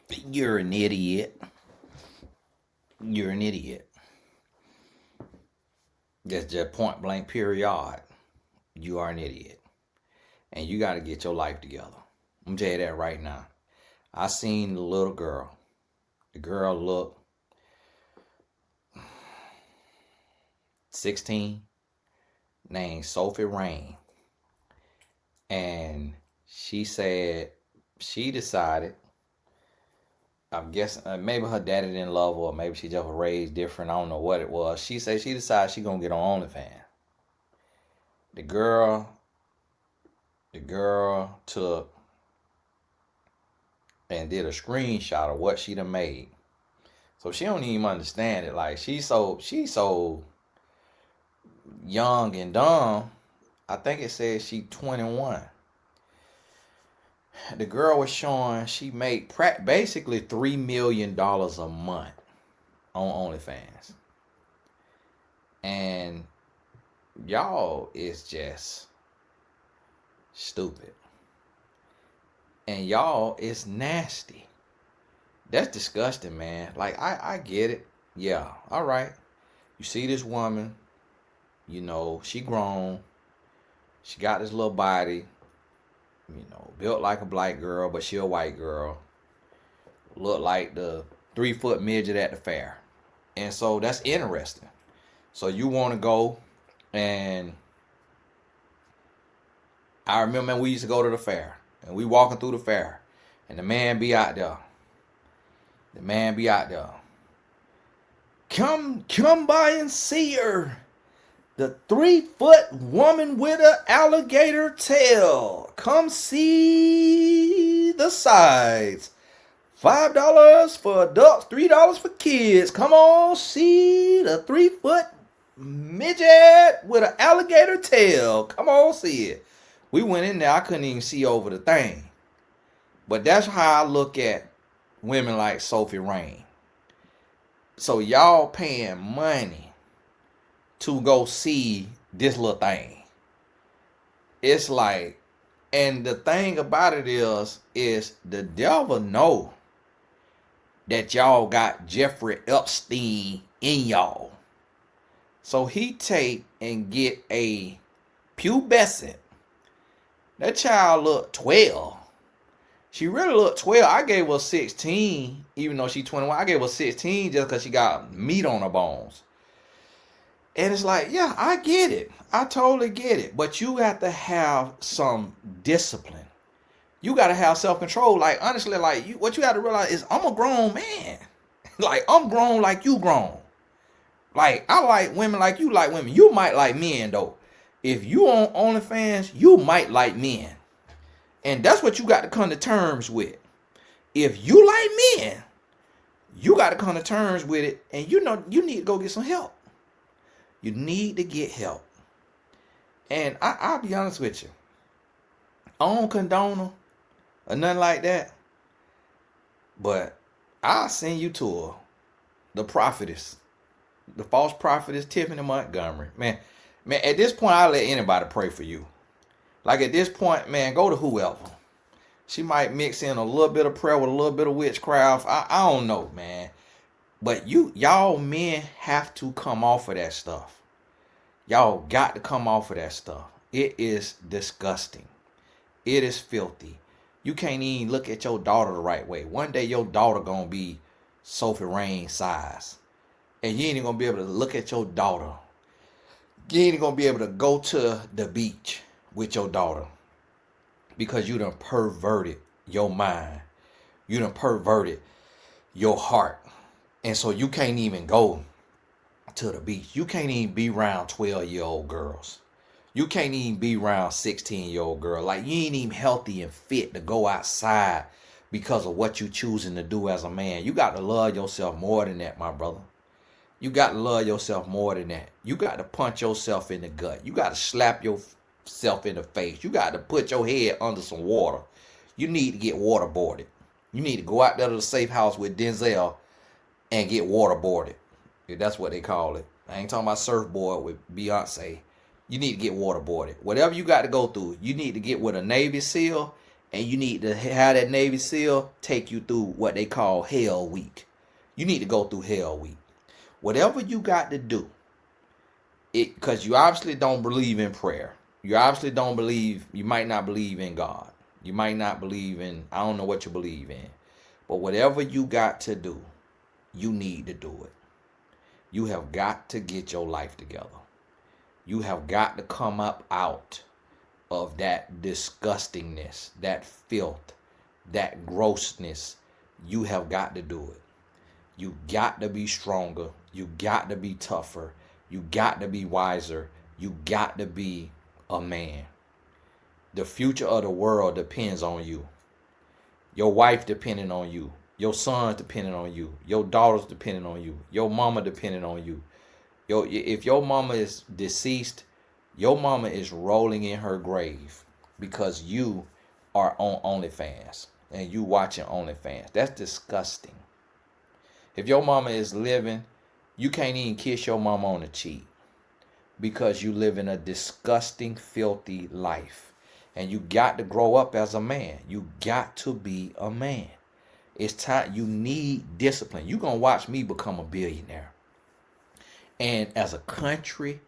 You're an idiot. You're an idiot. That's just point blank period. You are an idiot. And you got to get your life together. I'm going to tell you that right now. I seen the little girl. The girl looked 16, named Sophie Rain. And she said she decided, I'm guessing maybe her daddy didn't love her, or maybe she just was raised different. I don't know what it was. She said she decided she gonna get on OnlyFans. The girl took and did a screenshot of what she done made. So she don't even understand it. Like she's so young and dumb. I think it says she 21. The girl was showing she made basically $3 million a month on OnlyFans. And y'all is just stupid. And y'all is nasty. That's disgusting, man. Like, I get it. Yeah, all right. You see this woman, you know, she grown. She got this little body, you know, built like a black girl, but she a white girl. Look like the 3-foot midget at the fair. And so that's interesting. So you want to go, and I remember we used to go to the fair, and we walking through the fair, and the man be out there. The man be out there. Come by and see her. The 3-foot woman with an alligator tail. Come see the sides. $5 for adults, $3 for kids. Come on, see the 3-foot midget with an alligator tail. Come on, see it. We went in there. I couldn't even see over the thing. But that's how I look at women like Sophie Rain. So y'all paying money to go see this little thing. It's like, and the thing about it is the devil know that y'all got Jeffrey Epstein in y'all. So he take and get a pubescent. That child looked 12. She really looked 12. I gave her 16, even though she's 21. I gave her 16 just because she got meat on her bones. And it's like, yeah, I get it. I totally get it. But you have to have some discipline. You got to have self-control. Like, honestly, like, what you got to realize is I'm a grown man. Like, I'm grown like you grown. Like, I like women like you like women. You might like men, though. If you on OnlyFans, you might like men. And that's what you got to come to terms with. If you like men, you got to come to terms with it. And you know, you need to go get some help. You need to get help. And I'll be honest with you. I don't condone her or nothing like that. But I'll send you to her. The prophetess. The false prophetess Tiffany Montgomery. Man, at this point, I'll let anybody pray for you. Like at this point, man, go to whoever. She might mix in a little bit of prayer with a little bit of witchcraft. I don't know, man. But y'all men have to come off of that stuff. Y'all got to come off of that stuff. It is disgusting. It is filthy. You can't even look at your daughter the right way. One day your daughter gonna be Sophie Rain size. And you ain't even gonna be able to look at your daughter. You ain't gonna be able to go to the beach with your daughter. Because you done perverted your mind. You done perverted your heart. And so you can't even go to the beach. You can't even be around 12-year-old girls. You can't even be around 16-year-old girls. Like, you ain't even healthy and fit to go outside because of what you choosing to do as a man. You got to love yourself more than that, my brother. You got to love yourself more than that. You got to punch yourself in the gut. You got to slap yourself in the face. You got to put your head under some water. You need to get waterboarded. You need to go out there to the safe house with Denzel and get waterboarded. If that's what they call it. I ain't talking about surfboard with Beyonce. You need to get waterboarded. Whatever you got to go through, you need to get with a Navy SEAL And you need to have that Navy SEAL take you through what they call Hell Week. You need to go through Hell Week. Whatever you got to do, because you obviously don't believe in prayer. You obviously don't believe, you might not believe in God. You might not believe in, I don't know what you believe in. But whatever you got to do, you need to do it. You have got to get your life together. You have got to come up out of that disgustingness, that filth, that grossness. You have got to do it. You got to be stronger. You got to be tougher. You got to be wiser. You got to be a man. The future of the world depends on you. Your wife depending on you. Your sons depending on you. Your daughters depending on you. Your mama depending on you. If your mama is deceased, your mama is rolling in her grave because you are on OnlyFans and you watching OnlyFans. That's disgusting. If your mama is living, you can't even kiss your mama on the cheek because you live in a disgusting, filthy life. And you got to grow up as a man. You got to be a man. It's time. You need discipline. You're going to watch me become a billionaire. And as a country,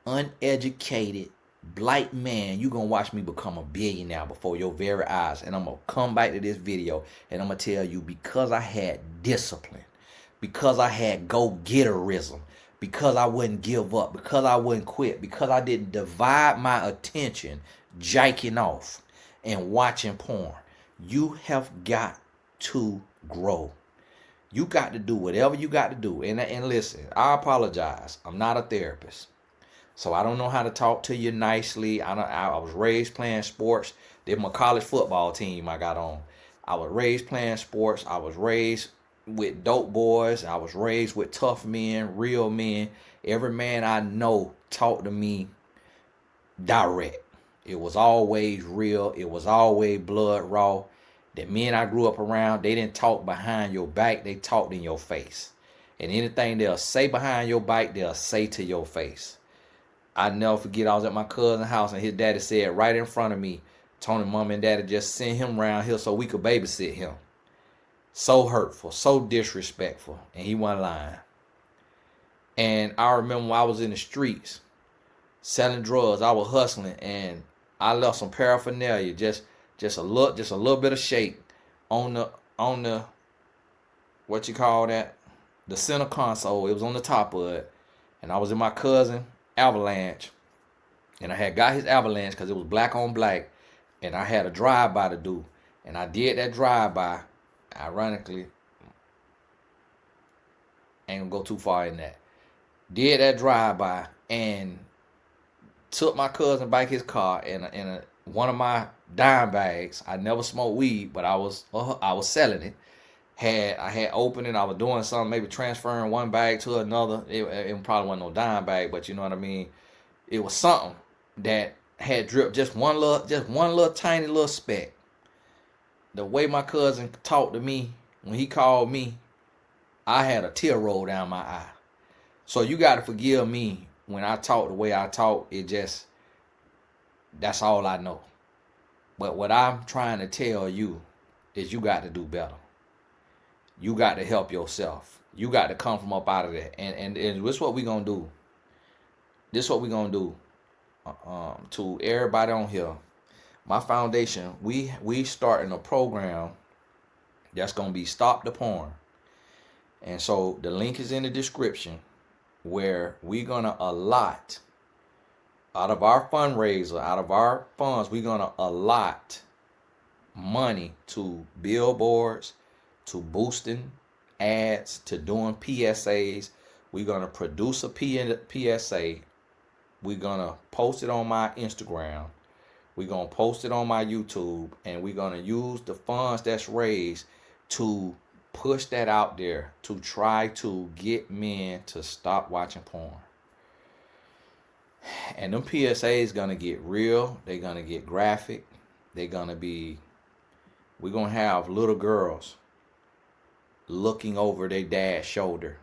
uneducated, black man, you're going to watch me become a billionaire before your very eyes. And I'm going to come back to this video and I'm going to tell you, because I had discipline, because I had go-getterism, because I wouldn't give up, because I wouldn't quit, because I didn't divide my attention jacking off and watching porn. You have got to grow. You got to do whatever you got to do. And listen, I apologize. I'm not a therapist. So I don't know how to talk to you nicely. I was raised playing sports. They're my college football team I got on. I was raised playing sports. I was raised with dope boys. I was raised with tough men, real men. Every man I know talked to me direct. It was always real. It was always blood raw. The men I grew up around, they didn't talk behind your back. They talked in your face. And anything they'll say behind your back, they'll say to your face. I never forget, I was at my cousin's house and his daddy said right in front of me, Tony, mom and daddy just sent him around here so we could babysit him. So hurtful, so disrespectful. And he wasn't lying. And I remember when I was in the streets selling drugs, I was hustling and I left some paraphernalia, just a little bit of shake on the what you call that? The center console. It was on the top of it. And I was in my cousin Avalanche. And I had got his Avalanche because it was black on black. And I had a drive-by to do. And I did that drive-by. Ironically, ain't gonna go too far in that. Did that drive-by and took my cousin back his car and one of my dime bags. I never smoked weed, but I was selling it. I had opened it. I was doing something, maybe transferring one bag to another. It probably wasn't no dime bag, but you know what I mean. It was something that had dripped just one little tiny little speck. The way my cousin talked to me when he called me, I had a tear roll down my eye. So you got to forgive me when I talk the way I talk. That's all I know. But what I'm trying to tell you is you got to do better. You got to help yourself. You got to come from up out of there. And this is what we're going to do. This is what we're going to do to everybody on here. My foundation, we starting a program that's going to be Stop the Porn. And so the link is in the description where we're going to allot out of our fundraiser, out of our funds, we're going to allot money to billboards, to boosting ads, to doing PSAs. We're going to produce a PSA. We're going to post it on my Instagram. We're going to post it on my YouTube. And we're going to use the funds that's raised to push that out there to try to get men to stop watching porn. And them PSAs gonna get real. They're gonna get graphic. We're gonna have little girls looking over their dad's shoulder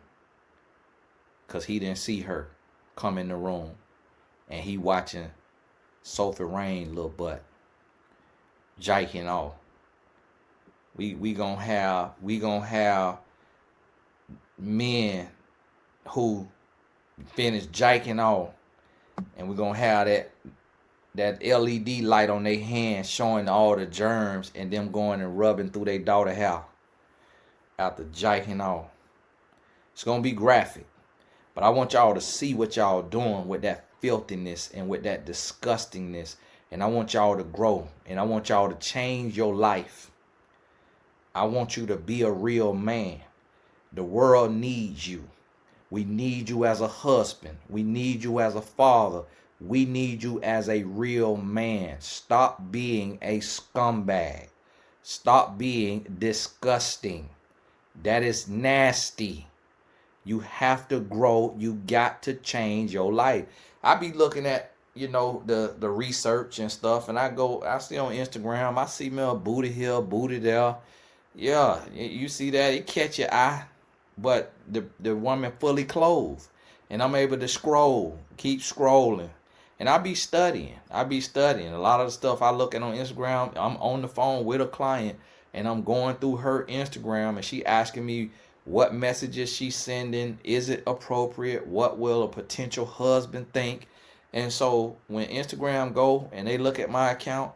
because he didn't see her come in the room and he watching Sophie Rain little butt. jiking off. We gonna have men who finish jiking off, and we're gonna have that LED light on their hands showing all the germs, and them going and rubbing through their daughter hair after jiking off. It's gonna be graphic, but I want y'all to see what y'all doing with that filthiness and with that disgustingness, and I want y'all to grow, and I want y'all to change your life. I want you to be a real man. The world needs you. We need you as a husband. We need you as a father. We need you as a real man. Stop being a scumbag. Stop being disgusting. That is nasty. You have to grow. You got to change your life. I be looking at, the research and stuff, and I see on Instagram, I see me a booty here, booty there. Yeah, you see that, it catch your eye, but the woman fully clothed, and I'm able to keep scrolling, and I be studying. A lot of the stuff I look at on Instagram, I'm on the phone with a client, and I'm going through her Instagram, and she asking me what messages she's sending, is it appropriate, what will a potential husband think, and so when Instagram go and they look at my account,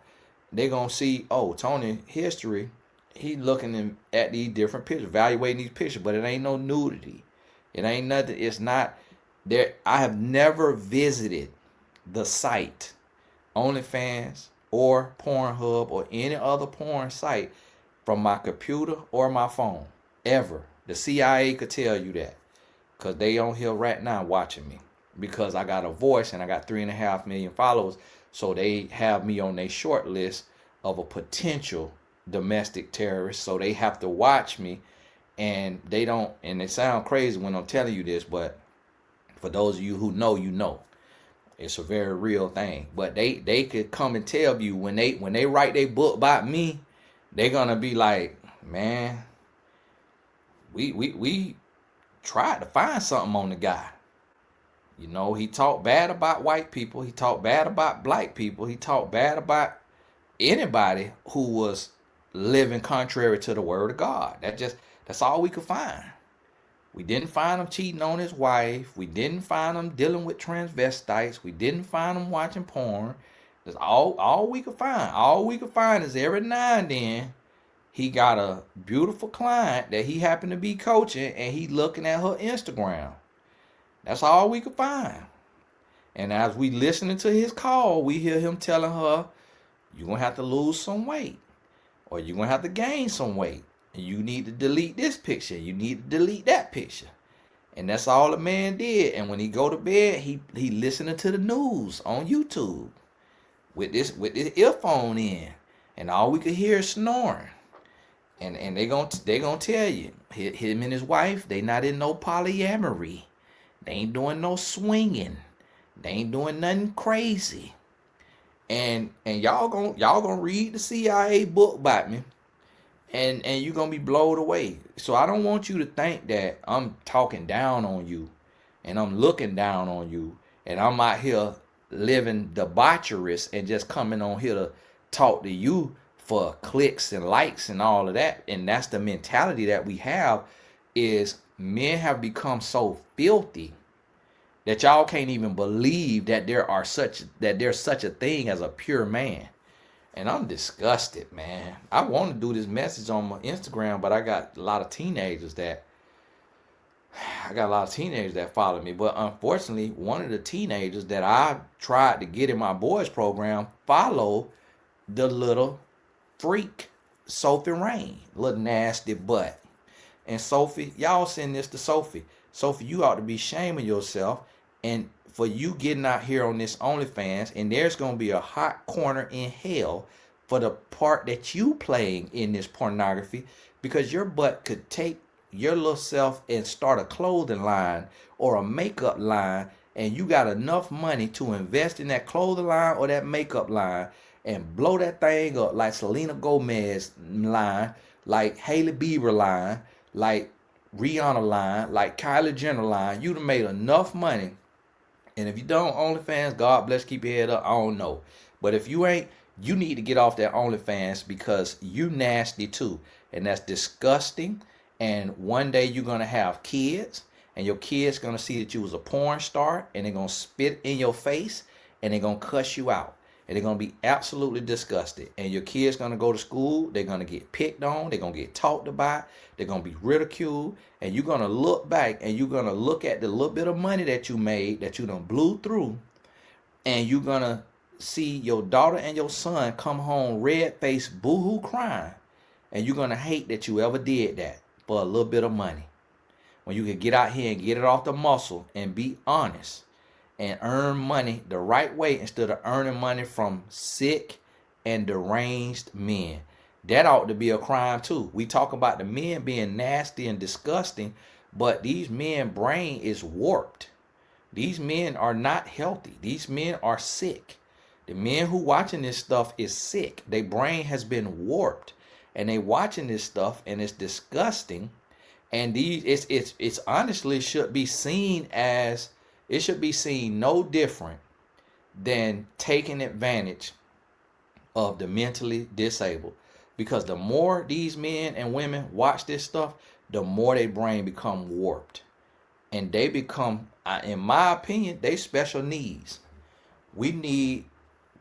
they gonna see, oh, Tony history. He looking at these different pictures, evaluating these pictures, but it ain't no nudity. It ain't nothing. It's not there. I have never visited the site, OnlyFans or Pornhub or any other porn site from my computer or my phone, ever. The CIA could tell you that, because they on here right now watching me, because I got a voice and I got 3.5 million followers. So they have me on their short list of a potential domestic terrorist. So they have to watch me, and they don't, and it sounds crazy when I'm telling you this, but for those of you who know, it's a very real thing. But they could come and tell you when they write their book about me, they're gonna be like, man, we tried to find something on the guy. He talked bad about white people. He talked bad about black people. He talked bad about anybody who was living contrary to the word of God. That's all we could find. We didn't find him cheating on his wife. We didn't find him dealing with transvestites. We didn't find him watching porn. That's all we could find. All we could find is every now and then he got a beautiful client that he happened to be coaching, and he looking at her Instagram. That's all we could find. And as we listening to his call, we hear him telling her, you're going to have to lose some weight, or you're going to have to gain some weight. And you need to delete this picture. You need to delete that picture. And that's all the man did. And when he go to bed, he listening to the news on YouTube with this earphone in. And all we could hear is snoring. And they gonna tell you, him and his wife, they not in no polyamory. They ain't doing no swinging. They ain't doing nothing crazy. And y'all gonna read the CIA book about me, and you're gonna be blown away. So I don't want you to think that I'm talking down on you, and I'm looking down on you, and I'm out here living debaucherous and just coming on here to talk to you for clicks and likes and all of that. And that's the mentality that we have, is men have become so filthy that y'all can't even believe that there's such a thing as a pure man. And I'm disgusted, man. I want to do this message on my Instagram, but I got a lot of teenagers that follow me. But unfortunately, one of the teenagers that I tried to get in my boys program follow the little freak Sophie Rain, little nasty butt. And Sophie, y'all send this to Sophie. Sophie, you ought to be shaming yourself, and for you getting out here on this OnlyFans, and there's going to be a hot corner in hell for the part that you playing in this pornography, because your butt could take your little self and start a clothing line or a makeup line, and you got enough money to invest in that clothing line or that makeup line and blow that thing up like Selena Gomez line, like Hailey Bieber line, like Rihanna line, like Kylie Jenner line. You'd have made enough money. And if you don't OnlyFans, God bless, keep your head up. I don't know. But if you ain't you need to get off that OnlyFans because you nasty too. And that's disgusting. And one day you're gonna have kids, and your kids gonna see that you was a porn star, and they're gonna spit in your face, and they're gonna cuss you out. And they're gonna be absolutely disgusted. And your kids gonna go to school, they're gonna get picked on, they're gonna get talked about, they're gonna be ridiculed, and you're gonna look back and you're gonna look at the little bit of money that you made, that you done blew through, and you're gonna see your daughter and your son come home red-faced, boo-hoo crying, and you're gonna hate that you ever did that for a little bit of money. When you can get out here and get it off the muscle and be honest and earn money the right way instead of earning money from sick and deranged men. That ought to be a crime too. We talk about the men being nasty and disgusting, but these men's brain is warped. These men are not healthy. These men are sick. The men who watching this stuff is sick. Their brain has been warped, and they watching this stuff, and it's disgusting. And it's honestly should be seen as, it should be seen no different than taking advantage of the mentally disabled. Because the more these men and women watch this stuff, the more their brain become warped, and they become, in my opinion, they special needs. You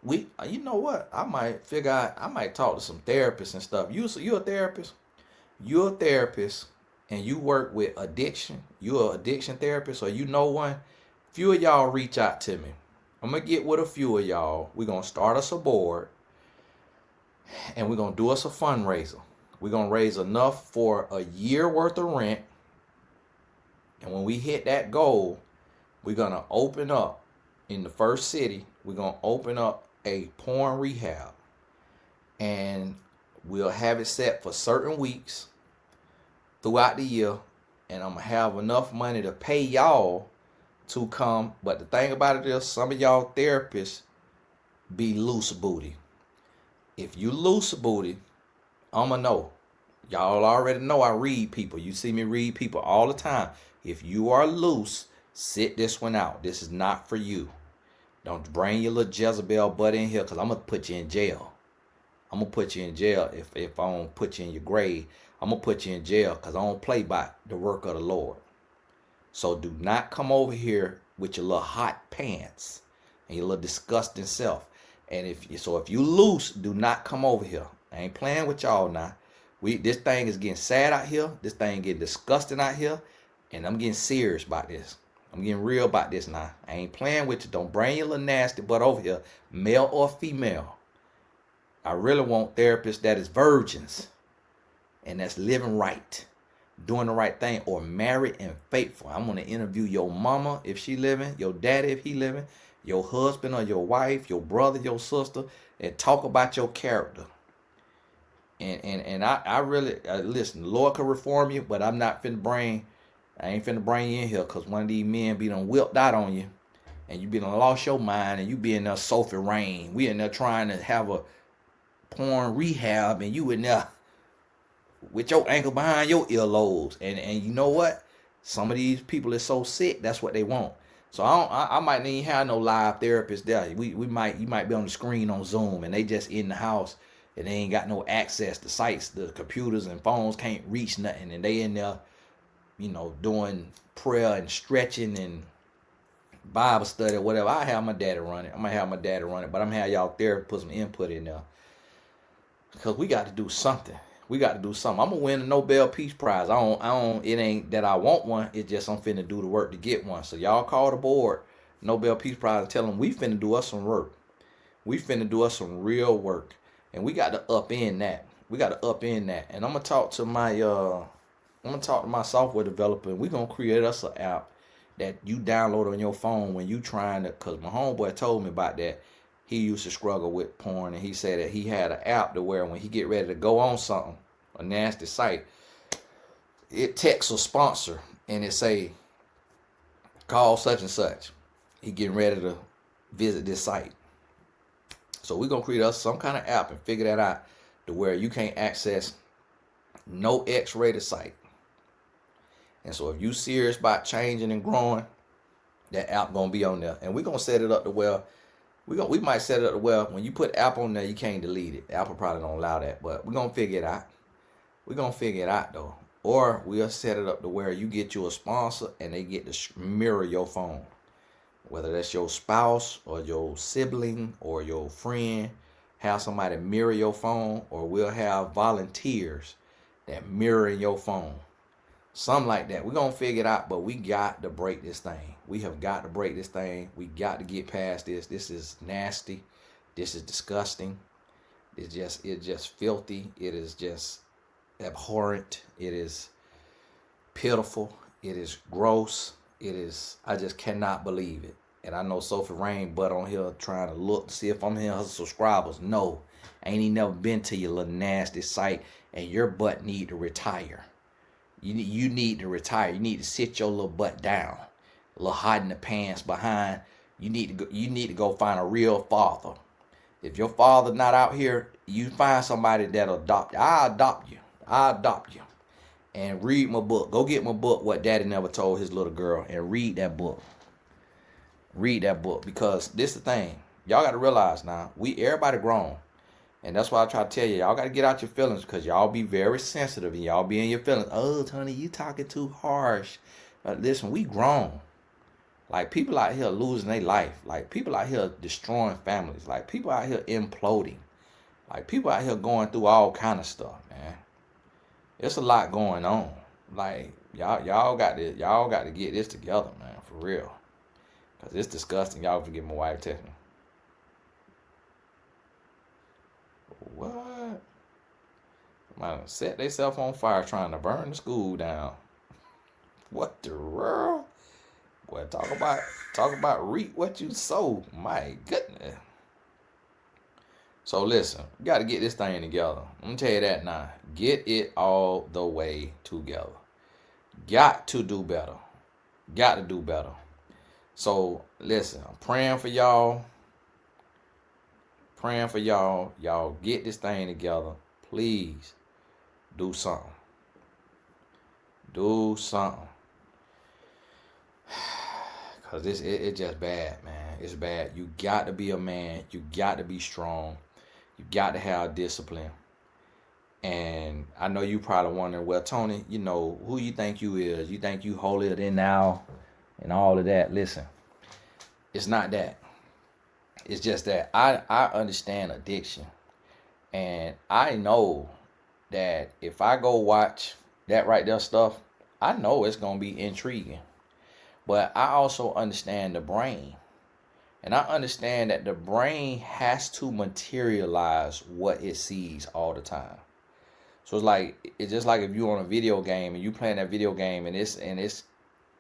know what? I might figure out, I might talk to some therapists and stuff. You a therapist? You're a therapist and you work with addiction. You're an addiction therapist, or you know one. Few of y'all reach out to me. I'm gonna get with a few of y'all. We're gonna start us a board, and we're gonna do us a fundraiser. We're gonna raise enough for a year worth of rent. And when we hit that goal, we're gonna open up in the first city. We're gonna open up a porn rehab, and we'll have it set for certain weeks throughout the year, and I'm gonna have enough money to pay y'all to come. But the thing about it is, some of y'all therapists be loose booty. If you loose booty, I'ma know. Y'all already know I read people. You see me read people all the time. If you are loose, sit this one out. This is not for you. Don't bring your little Jezebel butt in here, because I'm going to put you in jail. I'm going to put you in jail if I don't put you in your grave. I'm going to put you in jail because I don't play by the work of the Lord. So do not come over here with your little hot pants and your little disgusting self. And if you loose, do not come over here. I ain't playing with y'all now. This thing is getting sad out here. This thing getting disgusting out here. And I'm getting serious about this. I'm getting real about this now. I ain't playing with you. Don't bring your little nasty butt over here, male or female. I really want therapists that is virgins and that's living right, doing the right thing, or married and faithful. I'm going to interview your mama if she living, your daddy if he living, your husband or your wife, your brother, your sister, and talk about your character. And I really, listen, the Lord could reform you, but I ain't finna bring you in here because one of these men be done whipped out on you, and you be done lost your mind, and you be in there Sophie Rain. We in there trying to have a porn rehab, and you in there with your ankle behind your earlobes. And you know what? Some of these people is so sick, that's what they want. So I might not even have no live therapist there. You might be on the screen on Zoom, and they just in the house, and they ain't got no access to sites. The computers and phones can't reach nothing, and they in there, doing prayer and stretching and Bible study or whatever. I have my daddy run it. I'm gonna have my daddy run it, but I'm gonna have y'all there put some input in there, because we got to do something. I'm gonna win the Nobel Peace Prize. It ain't that I want one. It's just I'm finna do the work to get one. So y'all call the board, Nobel Peace Prize, and tell them we finna do us some work. We finna do us some real work, and we got to upend that. And I'm gonna talk to my software developer, and we're going to create us an app that you download on your phone when you trying to, because my homeboy told me about that. He used to struggle with porn, and he said that he had an app to where when he get ready to go on something, a nasty site, it texts a sponsor, and it say, call such and such. He getting ready to visit this site. So we're going to create us some kind of app and figure that out to where you can't access no X-rated site. And so if you serious about changing and growing, that app gonna be on there. And we're gonna set it up to where We might set it up well. When you put Apple on there, you can't delete it. Apple probably don't allow that, but we're gonna figure it out. We're gonna figure it out though. Or we'll set it up to where you get you a sponsor and they get to mirror your phone. Whether that's your spouse or your sibling or your friend, have somebody mirror your phone, or we'll have volunteers that mirror your phone. Something like that. We're going to figure it out, but we got to break this thing. We have got to break this thing. We got to get past this. This is nasty. This is disgusting. It's just filthy. It is just abhorrent. It is pitiful. It is gross. It is, I just cannot believe it. And I know Sophie Rain butt on here trying to look to see if I'm here her subscribers. No, ain't even never been to your little nasty site, and your butt need to retire. You need to retire. You need to sit your little butt down, a little hot in the pants behind. You need to go find a real father. If your father not out here, you find somebody that'll adopt you. I'll adopt you. I'll adopt you. And read my book. Go get my book, What Daddy Never Told His Little Girl, and read that book. Read that book, because this is the thing. Y'all got to realize now, everybody grown. And that's why I try to tell you, y'all got to get out your feelings, because y'all be very sensitive and y'all be in your feelings. Oh, Tony, you talking too harsh. Listen, we grown. Like, people out here losing their life. Like, people out here destroying families. Like, people out here imploding. Like, people out here going through all kind of stuff, man. It's a lot going on. Like, y'all got to get this together, man, for real. Because it's disgusting. Y'all forget my wife texting me. What? Somebody set themselves on fire trying to burn the school down. What the world? Boy, talk about reap what you sow. My goodness. So listen, you got to get this thing together. I'm going to tell you that now. Get it all the way together. Got to do better. Got to do better. So listen, I'm praying for y'all. Praying for y'all. Y'all get this thing together. Please do something. Do something. Because it's just bad, man. It's bad. You got to be a man. You got to be strong. You got to have discipline. And I know you probably wondering, well, Tony, you know, who you think you is? You think you holier than thou and all of that. Listen, it's not that. It's just that I understand addiction. And I know that if I go watch that right there stuff, I know it's going to be intriguing. But I also understand the brain. And I understand that the brain has to materialize what it sees all the time. So it's just like if you're on a video game and you playing that video game and it's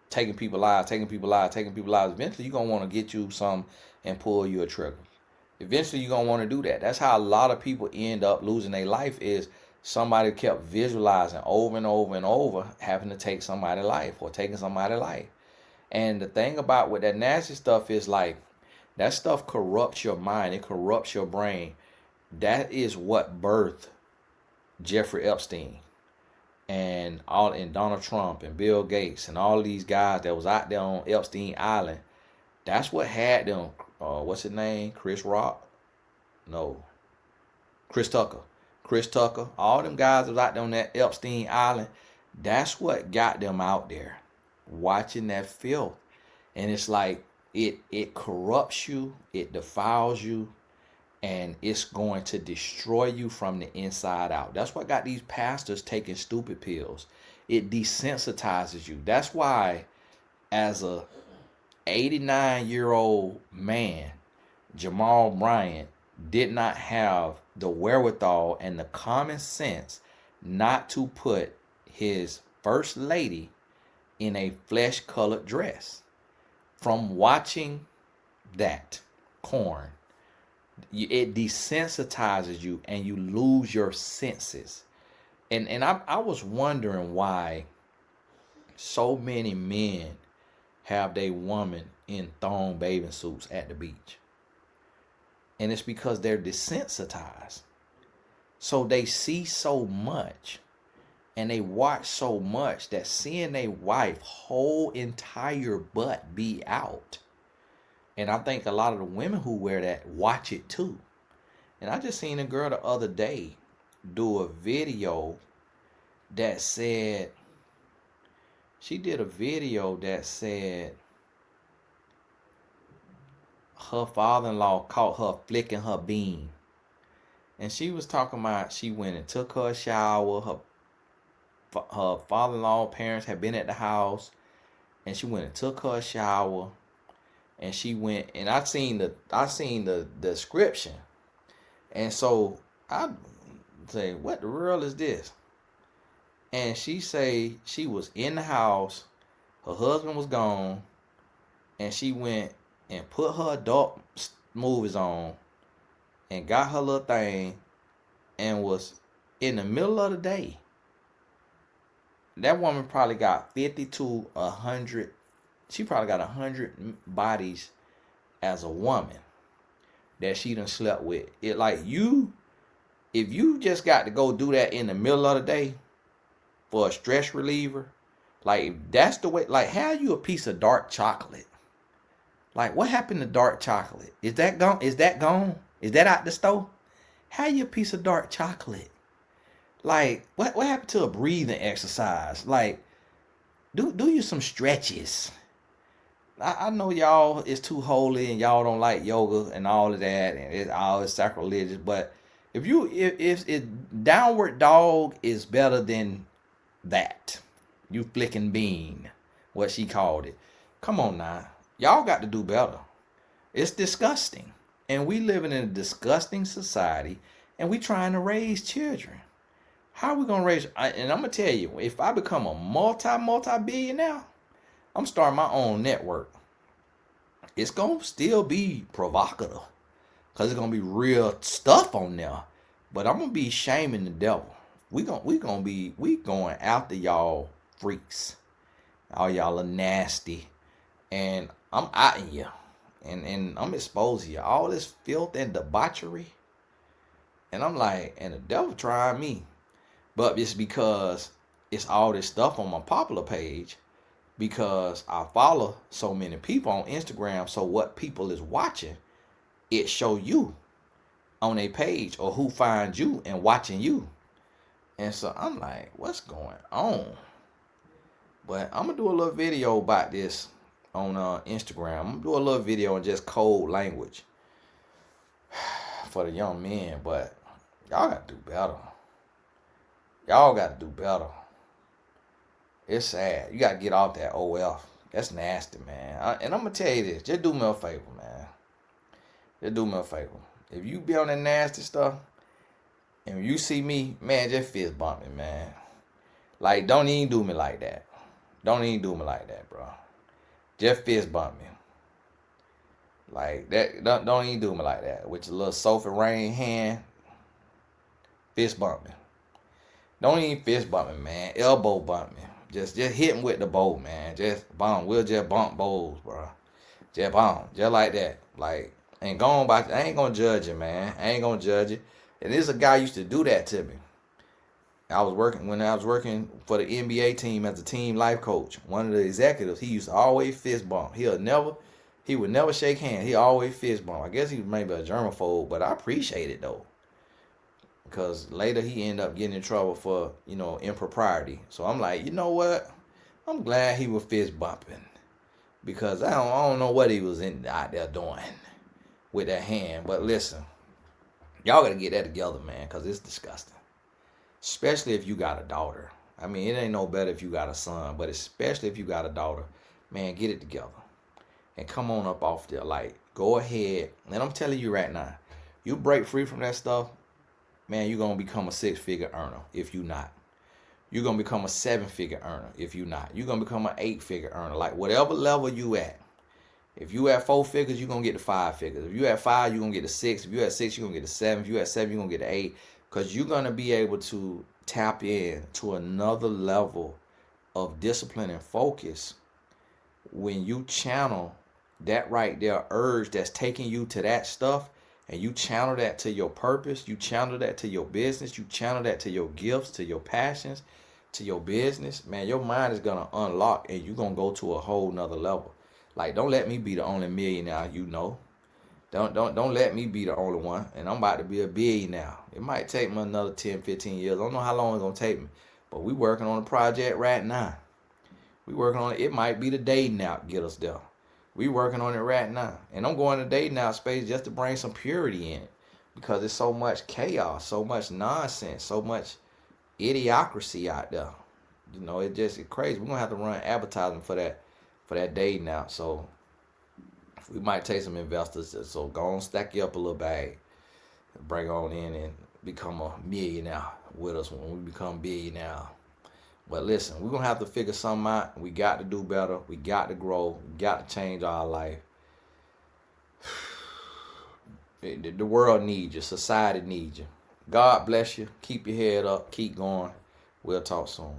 taking people lives. Eventually you're gonna want to get you some and pull you a trigger. Eventually you're gonna want to do that. That's how a lot of people end up losing their life, is somebody kept visualizing over and over and over having to take somebody's life or taking somebody's life. And the thing about with that nasty stuff is, like, that stuff corrupts your mind. It corrupts your brain. That is what birthed Jeffrey Epstein and Donald Trump and Bill Gates and all these guys that was out there on Epstein Island. That's what had them. What's his name? Chris Rock? No. Chris Tucker. Chris Tucker. All them guys that was out there on that Epstein Island. That's what got them out there watching that filth. And it's like it corrupts you, it defiles you, and it's going to destroy you from the inside out. That's what got these pastors taking stupid pills. It desensitizes you. That's why, as a 89-year-old man, Jamal Bryant did not have the wherewithal and the common sense not to put his first lady in a flesh-colored dress. From watching that corn, it desensitizes you and you lose your senses. And I was wondering why so many men have their woman in thong bathing suits at the beach. And it's because they're desensitized. So they see so much and they watch so much that seeing their wife whole entire butt be out And I think a lot of the women who wear that watch it too. And I just seen a girl the other day do a video that said, she did a video that said her father-in-law caught her flicking her bean. And she was talking about she went and took her a shower. Her father-in-law parents had been at the house, and she went and took her a shower. And she went, and I seen the description. And so I say, what the world is this? And she say she was in the house, her husband was gone, and she went and put her adult movies on and got her little thing and was in the middle of the day. That woman probably got 50 to 100. She probably got 100 bodies as a woman that she done slept with. It like you, if you just got to go do that in the middle of the day for a stress reliever, like that's the way. Like, how you a piece of dark chocolate? Like, what happened to dark chocolate? Is that gone? Is that gone? Is that out the store? How you a piece of dark chocolate? Like, what happened to a breathing exercise? Like, do you some stretches. I know y'all is too holy and y'all don't like yoga and all of that, and it's all sacrilegious. But if downward dog is better than that, you flicking bean, what she called it. Come on now, y'all got to do better. It's disgusting, and we living in a disgusting society, and we trying to raise children. How are we gonna raise? And I'm gonna tell you, if I become a multi-billionaire, I'm starting my own network. It's gonna still be provocative, cause it's gonna be real stuff on there. But I'm gonna be shaming the devil. We going after y'all freaks. All y'all are nasty, and I'm outing you, and I'm exposing you. All this filth and debauchery, and I'm like, and the devil trying me, but it's because it's all this stuff on my popular page. Because I follow so many people on Instagram, so what people is watching, it show you on a page, or who finds you and watching you. And so I'm like, what's going on? But I'm gonna do a little video about this on Instagram. I'm gonna do a little video in just code language for the young men. But y'all gotta do better. Y'all gotta do better. It's sad. You gotta get off that OF. That's nasty, man. And I'm gonna tell you this. Just do me a favor, man. Just do me a favor. If you be on that nasty stuff, and you see me, man, just fist bump me, man. Like, don't even do me like that. Don't even do me like that, bro. Just fist bump me. Like that. Don't even do me like that. With your little Sophie rain hand, fist bump me. Don't even fist bump me, man. Elbow bump me. Just hit him with the bow, man. Just bomb. We'll just bump bowls, bro. Just bomb. Just like that. Like, ain't going by. I ain't gonna judge you, man. I ain't gonna judge you. And this a guy used to do that to me. When I was working for the NBA team as a team life coach. One of the executives, he used to always fist bump. He would never shake hands. He always fist bump. I guess he was maybe a germaphobe, but I appreciate it though. Because later he ended up getting in trouble for, impropriety. So I'm like, you know what? I'm glad he was fist bumping. Because I don't know what he was out there doing with that hand. But listen, y'all got to get that together, man, because it's disgusting. Especially if you got a daughter. I mean, it ain't no better if you got a son, but especially if you got a daughter, man, get it together. And come on up off there. Like, go ahead. And I'm telling you right now, you break free from that stuff, man, you're going to become a 6-figure earner if you not. You're going to become a 7-figure earner if you not. You're going to become an 8-figure earner. Like, whatever level you at. If you at 4 figures, you're going to get to 5 figures. If you at 5, you're going to get to 6. If you at 6, you're going to get to 7. If you at 7, you're going to get to 8. Because you're going to be able to tap in to another level of discipline and focus when you channel that right there urge that's taking you to that stuff, and you channel that to your purpose, you channel that to your business, you channel that to your gifts, to your passions, to your business, man, your mind is going to unlock and you're going to go to a whole nother level. Like, don't let me be the only millionaire you know. Don't let me be the only one. And I'm about to be a billionaire. It might take me another 10, 15 years. I don't know how long it's gonna take me. But we working on a project right now. We working on it. It might be the dating app get us there. We working on it right now. And I'm going to dating app space just to bring some purity in it. Because there's so much chaos, so much nonsense, so much idiocracy out there. You know, it's crazy. We're gonna have to run advertising for that dating app. So we might take some investors. So go on, stack you up a little bag, bring on in and become a millionaire with us when we become billionaire. But listen, we're gonna have to figure something out. We got to do better. We got to grow. We got to change our life. The world needs you. Society needs you. God bless you. Keep your head up. Keep going. We'll talk soon.